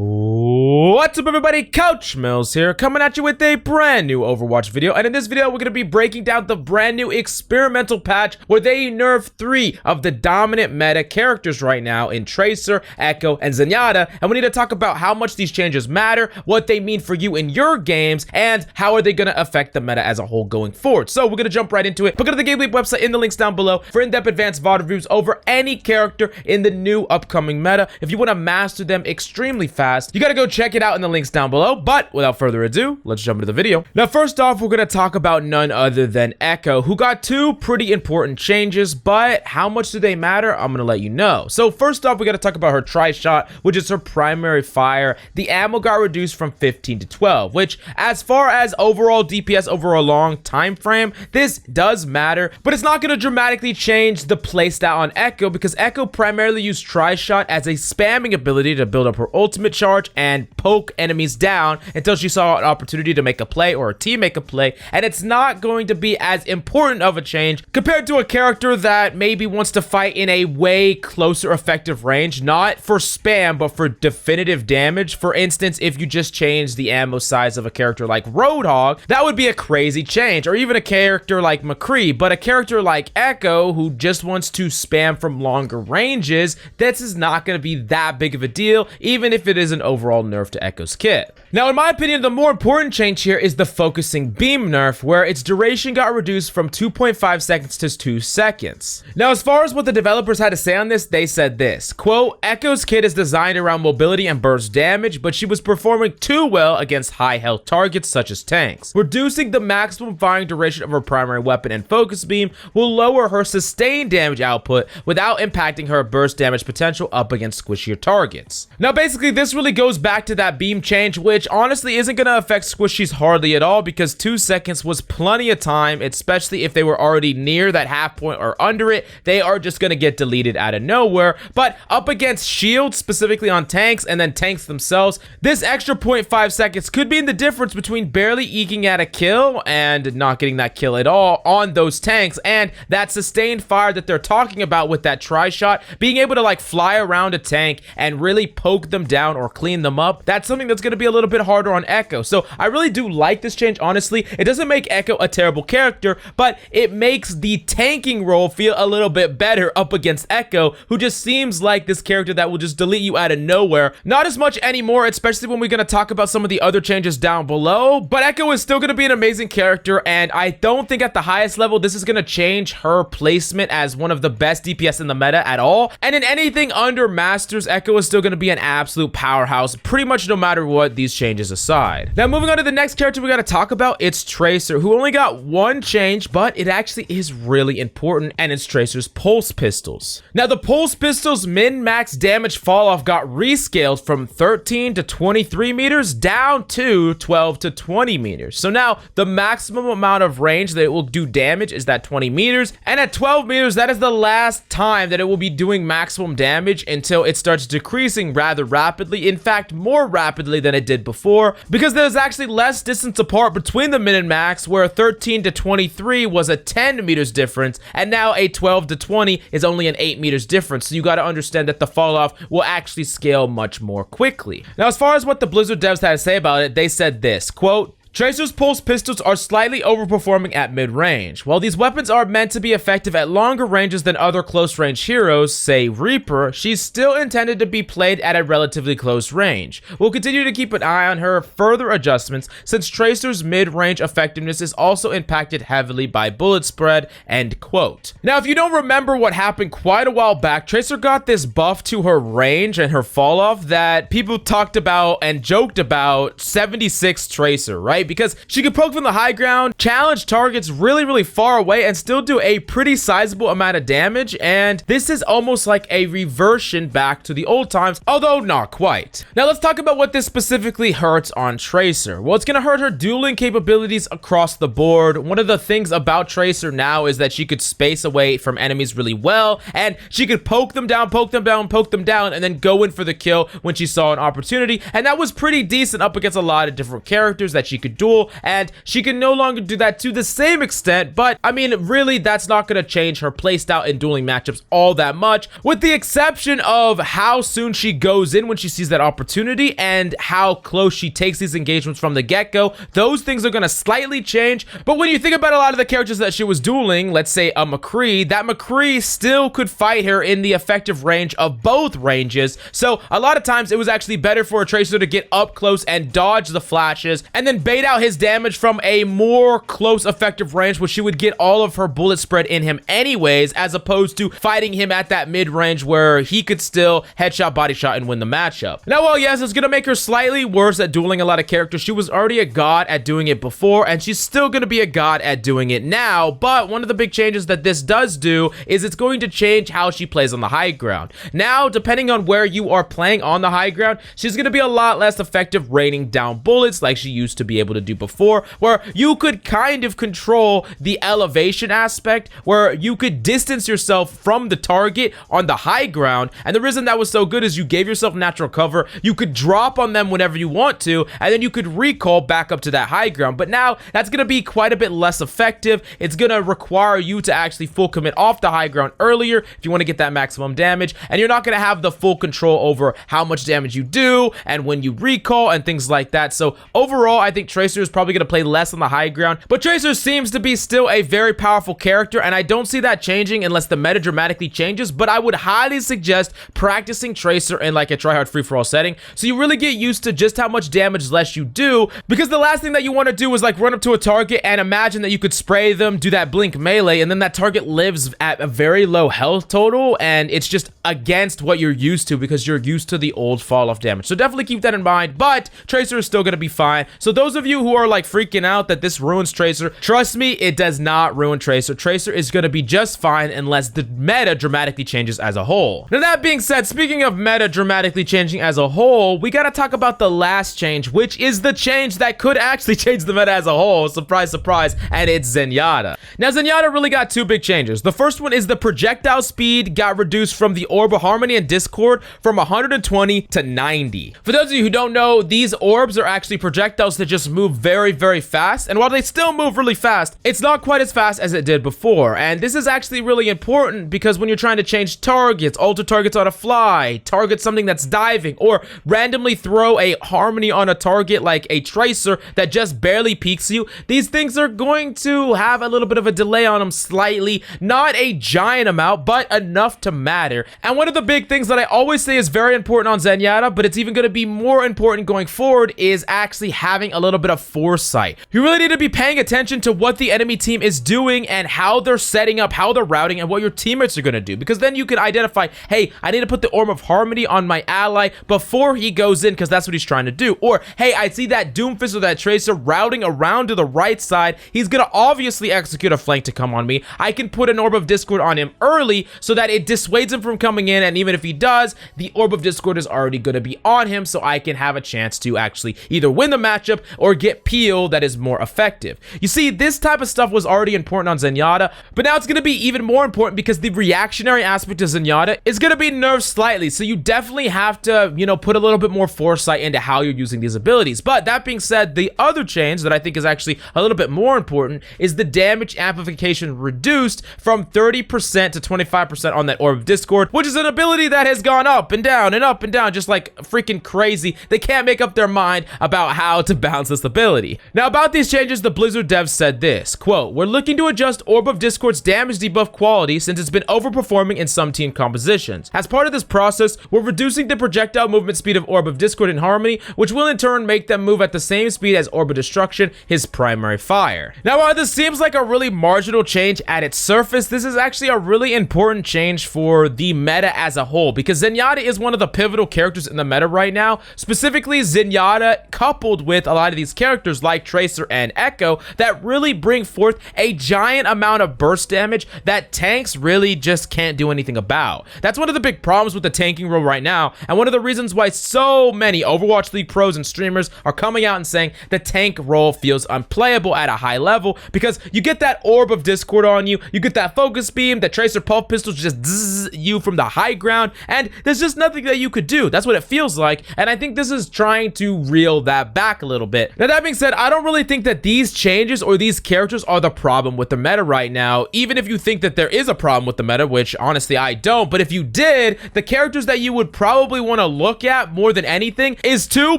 What's up everybody, Coach Mills here, coming at you with a brand new Overwatch video, and in this video we're going to be breaking down the brand new experimental patch where they nerfed 3 of the dominant meta characters right now in Tracer, Echo, and Zenyatta, and we need to talk about how much these changes matter, what they mean for you in your games, and how are they going to affect the meta as a whole going forward. So we're going to jump right into it, but go to the GameLeap website in the links down below for in-depth advanced VOD reviews over any character in the new upcoming meta. If you want to master them extremely fast, you gotta go check it out in the links down below. But without further ado, let's jump into the video. Now, first off, we're gonna talk about none other than Echo, who got 2 pretty important changes, but how much do they matter? I'm gonna let you know. So first off, we gotta talk about her tri-shot, which is her primary fire. The ammo got reduced from 15 to 12, which as far as overall DPS over a long time frame, this does matter, but it's not gonna dramatically change the playstyle on Echo because Echo primarily used tri-shot as a spamming ability to build up her ultimate charge and poke enemies down until she saw an opportunity to make a play or a team make a play, and it's not going to be as important of a change compared to a character that maybe wants to fight in a way closer effective range, not for spam but for definitive damage. For instance, if you just change the ammo size of a character like Roadhog, that would be a crazy change, or even a character like McCree. But a character like Echo, who just wants to spam from longer ranges, this is not going to be that big of a deal, even if it is an overall nerf to Echo's kit. Now, in my opinion, the more important change here is the focusing beam nerf, where its duration got reduced from 2.5 seconds to 2 seconds. Now, as far as what the developers had to say on this, they said this, quote, Echo's kit is designed around mobility and burst damage, but she was performing too well against high health targets such as tanks. Reducing the maximum firing duration of her primary weapon and focus beam will lower her sustained damage output without impacting her burst damage potential up against squishier targets. Now, basically, this really goes back to that beam change, which honestly isn't going to affect squishies hardly at all because 2 seconds was plenty of time, especially if they were already near that half point or under it. They are just going to get deleted out of nowhere. But up against shields, specifically on tanks and then tanks themselves, this extra 0.5 seconds could be the difference between barely eking at a kill and not getting that kill at all on those tanks, and that sustained fire that they're talking about with that tri-shot, being able to like fly around a tank and really poke them down or clean them up. That's something that's going to be a little bit harder on Echo. So I really do like this change, honestly. It doesn't make Echo a terrible character, but it makes the tanking role feel a little bit better up against Echo, who just seems like this character that will just delete you out of nowhere. Not as much anymore, especially when we're going to talk about some of the other changes down below, but Echo is still going to be an amazing character, and I don't think at the highest level this is going to change her placement as one of the best DPS in the meta at all. And in anything under Masters, Echo is still going to be an absolute powerhouse pretty much no matter what, these changes aside. Now, moving on to the next character we got to talk about, it's Tracer, who only got 1 change, but it actually is really important, and it's Tracer's pulse pistols. Now, the pulse pistols min-max damage falloff got rescaled from 13 to 23 meters down to 12 to 20 meters. So now the maximum amount of range that it will do damage is that 20 meters, and at 12 meters, that is the last time that it will be doing maximum damage until it starts decreasing rather rapidly. In fact, more rapidly than it did before, because there's actually less distance apart between the min and max, where 13 to 23 was a 10 meters difference, and now a 12 to 20 is only an 8 meters difference. So you got to understand that the fall off will actually scale much more quickly. Now, as far as what the Blizzard devs had to say about it, they said this, quote, Tracer's pulse pistols are slightly overperforming at mid-range. While these weapons are meant to be effective at longer ranges than other close-range heroes, say Reaper, she's still intended to be played at a relatively close range. We'll continue to keep an eye on her further adjustments since Tracer's mid-range effectiveness is also impacted heavily by bullet spread, end quote. Now, if you don't remember what happened quite a while back, Tracer got this buff to her range and her fall-off that people talked about and joked about 76 Tracer, right? Because she could poke from the high ground, challenge targets really far away, and still do a pretty sizable amount of damage, and this is almost like a reversion back to the old times, although not quite. Now let's talk about what this specifically hurts on Tracer. Well, it's gonna hurt her dueling capabilities across the board. One of the things about Tracer now is that she could space away from enemies really well, and she could poke them down, and then go in for the kill when she saw an opportunity, and that was pretty decent up against a lot of different characters that she could could duel, and she can no longer do that to the same extent, but I mean, really, that's not going to change her playstyle in dueling matchups all that much, with the exception of how soon she goes in when she sees that opportunity and how close she takes these engagements from the get-go. Those things are going to slightly change, but when you think about a lot of the characters that she was dueling, let's say a McCree, that McCree still could fight her in the effective range of both ranges, so a lot of times it was actually better for a Tracer to get up close and dodge the flashes, and then bait out his damage from a more close effective range, where she would get all of her bullet spread in him anyways, as opposed to fighting him at that mid-range where he could still headshot, body shot, and win the matchup. Now, while yes, it's gonna make her slightly worse at dueling a lot of characters, she was already a god at doing it before, and she's still gonna be a god at doing it now, but one of the big changes that this does do is it's going to change how she plays on the high ground. Now, depending on where you are playing on the high ground, she's gonna be a lot less effective raining down bullets like she used to be able to do before, where you could kind of control the elevation aspect, where you could distance yourself from the target on the high ground, and the reason that was so good is you gave yourself natural cover. You could drop on them whenever you want to, and then you could recall back up to that high ground, but now that's gonna be quite a bit less effective. It's gonna require you to actually full commit off the high ground earlier if you want to get that maximum damage, and you're not gonna have the full control over how much damage you do and when you recall and things like that. So overall, I think Tracer is probably gonna play less on the high ground, but Tracer seems to be still a very powerful character, and I don't see that changing unless the meta dramatically changes, but I would highly suggest practicing Tracer in like a tryhard free-for-all setting, so you really get used to just how much damage less you do, because the last thing that you want to do is like run up to a target and imagine that you could spray them, do that blink melee, and then that target lives at a very low health total, and it's just against what you're used to because you're used to the old fall off damage. So definitely keep that in mind, but Tracer is still going to be fine. So those of you who are like freaking out that this ruins Tracer, trust me, it does not ruin Tracer. Tracer is going to be just fine unless the meta dramatically changes as a whole. Now, that being said, speaking of meta dramatically changing as a whole, we got to talk about the last change, which is the change that could actually change the meta as a whole. Surprise, surprise, and it's Zenyatta. Now, Zenyatta really got two big changes. The first one is the projectile speed got reduced from the Orb of Harmony and Discord from 120 to 90. For those of you who don't know, these orbs are actually projectiles that just move very, very fast, and while they still move really fast, it's not quite as fast as it did before, and this is actually really important because when you're trying to change targets, alter targets on a fly, target something that's diving, or randomly throw a harmony on a target like a Tracer that just barely peeks you, these things are going to have a little bit of a delay on them slightly, not a giant amount, but enough to matter. And one of the big things that I always say is very important on Zenyatta, but it's even going to be more important going forward, is actually having a little bit of foresight. You really need to be paying attention to what the enemy team is doing and how they're setting up, how they're routing, and what your teammates are going to do, because then you can identify, hey, I need to put the Orb of Harmony on my ally before he goes in because that's what he's trying to do. Or, hey, I see that Doomfist or that Tracer routing around to the right side. He's going to obviously execute a flank to come on me. I can put an Orb of Discord on him early so that it dissuades him from coming in, and even if he does, the Orb of Discord is already going to be on him, so I can have a chance to actually either win the matchup or get peel that is more effective. You see, this type of stuff was already important on Zenyatta, but now it's going to be even more important because the reactionary aspect of Zenyatta is going to be nerfed slightly, so you definitely have to, you know, put a little bit more foresight into how you're using these abilities. But that being said, the other change that I think is actually a little bit more important is the damage amplification reduced from 30% to 25% on that Orb of Discord, which is an ability that has gone up and down and up and down just like freaking crazy. They can't make up their mind about how to balance this ability. Now, about these changes, the Blizzard devs said this, quote, "We're looking to adjust Orb of Discord's damage debuff quality since it's been overperforming in some team compositions. As part of this process, we're reducing the projectile movement speed of Orb of Discord in Harmony, which will in turn make them move at the same speed as Orb of Destruction, his primary fire." Now, while this seems like a really marginal change at its surface, this is actually a really important change for the meta as a whole, because Zenyatta is one of the pivotal characters in the meta right now. Specifically, Zenyatta coupled with a lot of these characters like Tracer and Echo that really bring forth a giant amount of burst damage that tanks really just can't do anything about. That's one of the big problems with the tanking role right now, and one of the reasons why so many Overwatch League pros and streamers are coming out and saying the tank role feels unplayable at a high level, because you get that Orb of Discord on you, you get that focus beam, that Tracer pulse pistols just zzz you from the high ground, and there's just nothing that you could do. That's what it feels like, and I think this is trying to reel that back a little bit. Now, that being said, I don't really think that these changes or these characters are the problem with the meta right now, even if you think that there is a problem with the meta, which honestly I don't. But if you did, the characters that you would probably want to look at more than anything is 2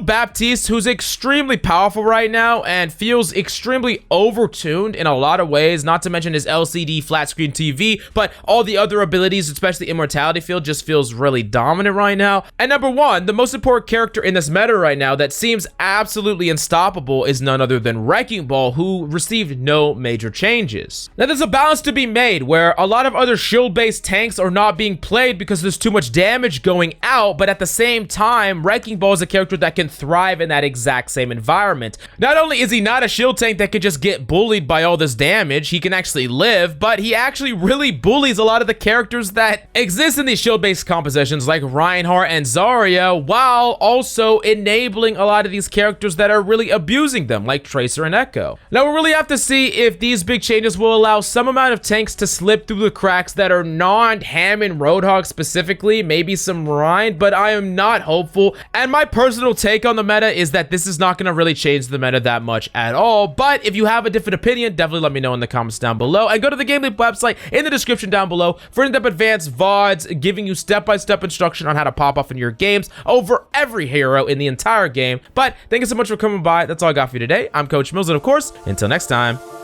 Baptiste, who's extremely powerful right now and feels extremely overtuned in a lot of ways, not to mention his LCD flat screen TV, but all the other abilities, especially Immortality Field, just feels really dominant right now. And number 1, the most important character in this meta right now that seems absolutely unstoppable is none other than Wrecking Ball, who received no major changes. Now, there's a balance to be made where a lot of other shield-based tanks are not being played because there's too much damage going out, but at the same time, Wrecking Ball is a character that can thrive in that exact same environment. Not only is he not a shield tank that can just get bullied by all this damage, he can actually live, but he actually really bullies a lot of the characters that exist in these shield-based compositions like Reinhardt and Zarya, while also enabling a lot of these characters that are really abusing them, like Tracer and Echo. Now, we'll really have to see if these big changes will allow some amount of tanks to slip through the cracks that are non-Hammond Roadhog specifically, maybe some Rhine, but I am not hopeful. And my personal take on the meta is that this is not going to really change the meta that much at all. But if you have a different opinion, definitely let me know in the comments down below. And go to the GameLeap website in the description down below for in-depth advanced VODs giving you step-by-step instruction on how to pop off in your games over every hero in the entire game. But thank you so much for coming by. That's all I got for you today. I'm Coach Mills, and of course, until next time.